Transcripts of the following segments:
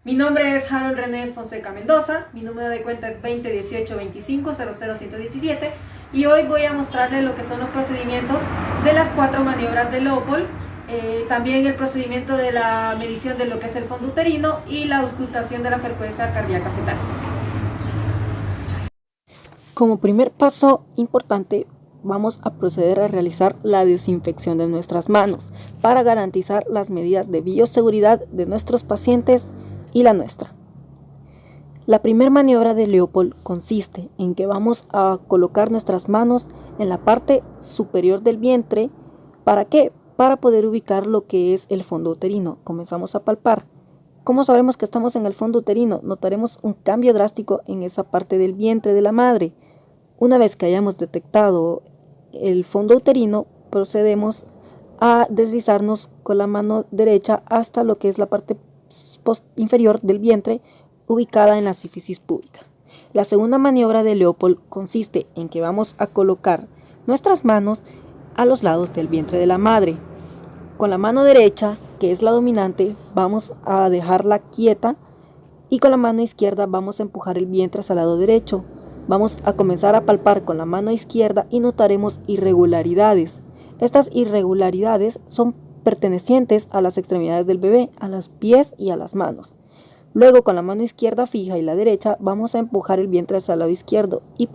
Mi nombre es Harold René Fonseca Mendoza, mi número de cuenta es 201825000117 y hoy voy a mostrarles lo que son los procedimientos de las 4 maniobras de Leopold, también el procedimiento de la medición de lo que es el fondo uterino y la auscultación de la frecuencia cardíaca fetal. Como primer paso importante, vamos a proceder a realizar la desinfección de nuestras manos para garantizar las medidas de bioseguridad de nuestros pacientes y la nuestra. La primera maniobra de Leopold consiste en que vamos a colocar nuestras manos en la parte superior del vientre. ¿Para qué? Para poder ubicar lo que es el fondo uterino. Comenzamos a palpar. ¿Cómo sabremos que estamos en el fondo uterino? Notaremos un cambio drástico en esa parte del vientre de la madre. Una vez que hayamos detectado el fondo uterino, procedemos a deslizarnos con la mano derecha hasta lo que es la parte inferior del vientre, ubicada en la sífisis púbica. La segunda maniobra de Leopold consiste en que vamos a colocar nuestras manos a los lados del vientre de la madre. Con la mano derecha, que es la dominante, vamos a dejarla quieta y con la mano izquierda vamos a empujar el vientre hacia el lado derecho. Vamos a comenzar a palpar con la mano izquierda y notaremos irregularidades. Estas irregularidades son pertenecientes a las extremidades del bebé, a los pies y a las manos. Luego, con la mano izquierda fija y la derecha, vamos a empujar el vientre hacia el lado izquierdo y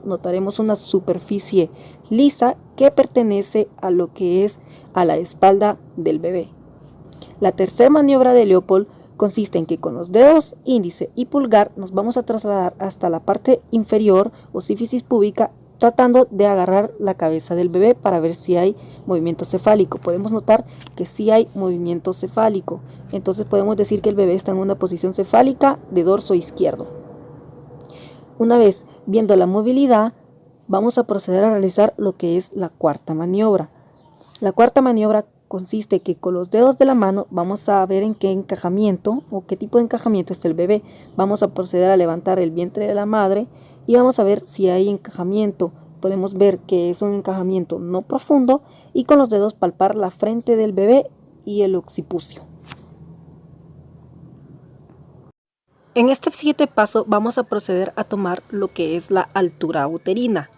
notaremos una superficie lisa que pertenece a lo que es a la espalda del bebé. La tercera maniobra de Leopold consiste en que con los dedos índice y pulgar nos vamos a trasladar hasta la parte inferior o sífisis púbica, tratando de agarrar la cabeza del bebé para ver si hay movimiento cefálico. Podemos notar que sí hay movimiento cefálico, entonces podemos decir que el bebé está en una posición cefálica de dorso izquierdo. Una vez viendo la movilidad, vamos a proceder a realizar lo que es la cuarta maniobra. La cuarta maniobra consiste que con los dedos de la mano vamos a ver en qué encajamiento o qué tipo de encajamiento está el bebé. Vamos a proceder a levantar el vientre de la madre y vamos a ver si hay encajamiento. Podemos ver que es un encajamiento no profundo y con los dedos palpar la frente del bebé y el occipucio. En este siguiente paso vamos a proceder a tomar lo que es la altura uterina.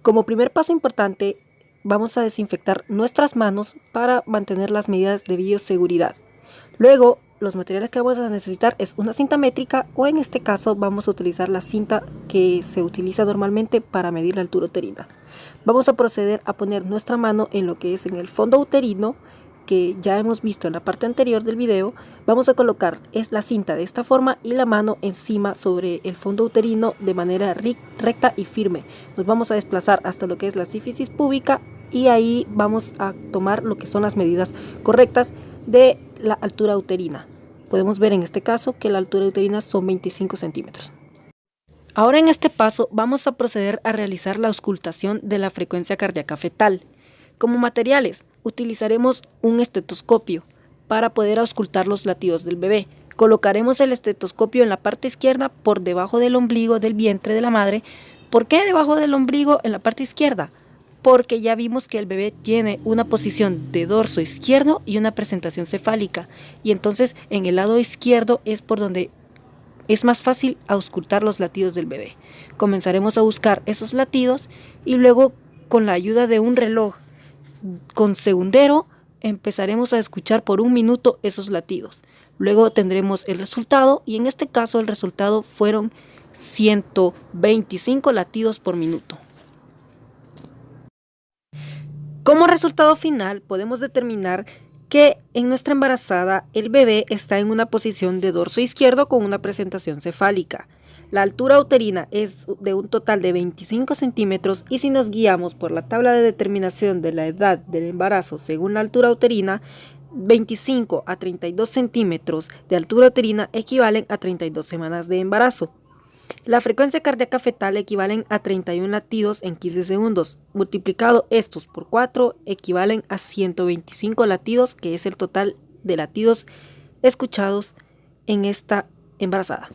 Como primer paso importante, vamos a desinfectar nuestras manos para mantener las medidas de bioseguridad. Luego, los materiales que vamos a necesitar es una cinta métrica o en este caso vamos a utilizar la cinta que se utiliza normalmente para medir la altura uterina. Vamos a proceder a poner nuestra mano en lo que es en el fondo uterino, que ya hemos visto en la parte anterior del video. Vamos a colocar la cinta de esta forma y la mano encima sobre el fondo uterino de manera recta y firme. Nos vamos a desplazar hasta lo que es la sífisis púbica y ahí vamos a tomar lo que son las medidas correctas de la altura uterina. Podemos ver en este caso que la altura uterina son 25 centímetros. Ahora en este paso vamos a proceder a realizar la auscultación de la frecuencia cardíaca fetal. Como materiales utilizaremos un estetoscopio para poder auscultar los latidos del bebé. Colocaremos el estetoscopio en la parte izquierda por debajo del ombligo del vientre de la madre. ¿Por qué debajo del ombligo en la parte izquierda? Porque ya vimos que el bebé tiene una posición de dorso izquierdo y una presentación cefálica, y entonces en el lado izquierdo es por donde es más fácil auscultar los latidos del bebé. Comenzaremos a buscar esos latidos y luego con la ayuda de un reloj con segundero empezaremos a escuchar por 1 minuto esos latidos. Luego tendremos el resultado y en este caso el resultado fueron 125 latidos por minuto. Como resultado final podemos determinar que en nuestra embarazada el bebé está en una posición de dorso izquierdo con una presentación cefálica. La altura uterina es de un total de 25 centímetros y si nos guiamos por la tabla de determinación de la edad del embarazo según la altura uterina, 25 a 32 centímetros de altura uterina equivalen a 32 semanas de embarazo. La frecuencia cardíaca fetal equivalen a 31 latidos en 15 segundos. Multiplicado estos por 4 equivalen a 125 latidos, que es el total de latidos escuchados en esta embarazada.